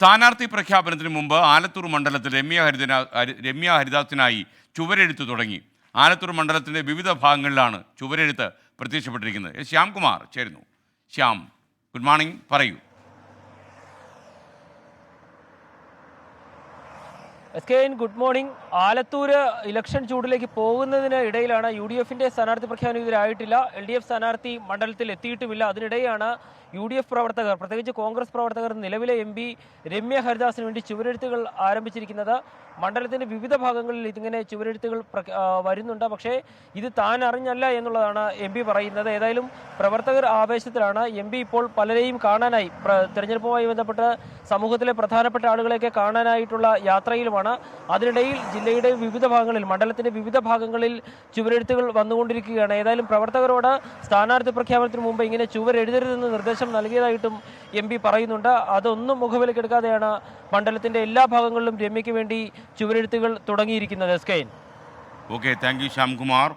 സ്ഥാനാർത്ഥി പ്രഖ്യാപനത്തിന് മുമ്പ് ആലത്തൂർ മണ്ഡലത്തിൽ രമ്യ ഹരിദാസിനായി ചുവരെഴുത്ത് തുടങ്ങി. ആലത്തൂർ മണ്ഡലത്തിൻ്റെ വിവിധ ഭാഗങ്ങളിലാണ് ചുവരെഴുത്ത് പ്രത്യക്ഷപ്പെട്ടിരിക്കുന്നത്. ശ്യാംകുമാർ ചേരുന്നു. ശ്യാം, ഗുഡ് മോർണിംഗ്, പറയൂ. Good morning. ആലത്തൂർ ഇലക്ഷൻ ചൂടിലേക്ക് പോകുന്നതിന് ഇടയിലാണ് UDFന്റെ സ്ഥാനാർത്ഥി പ്രഖ്യാപനം ഇതുവരെയായിട്ടില്ല. LDF സ്ഥാനാർത്ഥി മണ്ഡലത്തിൽ എത്തിയിട്ടുമില്ല. അതിനിടെയാണ് UDF പ്രവർത്തകർ, പ്രത്യേകിച്ച് കോൺഗ്രസ് പ്രവർത്തകർ, നിലവിലെ MP രമ്യ ഹരിദാസിന് വേണ്ടി ചുവരെഴുത്തുകൾ ആരംഭിച്ചിരിക്കുന്നത്. മണ്ഡലത്തിന്റെ വിവിധ ഭാഗങ്ങളിൽ ഇതിങ്ങനെ ചുവരെഴുത്തുകൾ വരുന്നുണ്ട്. പക്ഷേ ഇത് താൻ അറിഞ്ഞല്ല എന്നുള്ളതാണ് MP പറയുന്നത്. ഏതായാലും പ്രവർത്തകർ ആവേശത്തിലാണ്. MP ഇപ്പോൾ പലരെയും കാണാനായി, തെരഞ്ഞെടുപ്പുമായി ബന്ധപ്പെട്ട് സമൂഹത്തിലെ പ്രധാനപ്പെട്ട ആളുകളെയൊക്കെ കാണാനായിട്ടുള്ള യാത്രയിലുമാണ്. അതിനിടയിൽ ജില്ലയുടെ വിവിധ ഭാഗങ്ങളിൽ, മണ്ഡലത്തിന്റെ വിവിധ ഭാഗങ്ങളിൽ ചുവരെഴുത്തുകൾ വന്നുകൊണ്ടിരിക്കുകയാണ്. ഏതായാലും പ്രവർത്തകരോട് സ്ഥാനാർത്ഥി പ്രഖ്യാപനത്തിന് മുമ്പ് ഇങ്ങനെ ചുവരെഴുതരുതെന്ന് നിർദ്ദേശം നൽകിയതായിട്ടും MP പറയുന്നുണ്ട്. അതൊന്നും മുഖവിലക്കെടുക്കാതെയാണ് മണ്ഡലത്തിന്റെ എല്ലാ ഭാഗങ്ങളിലും രമ്യയ്ക്ക് വേണ്ടി ചുവരെഴുത്തുകൾ തുടങ്ങിയിരിക്കുന്നത്. Okay, thank you Shyamkumar.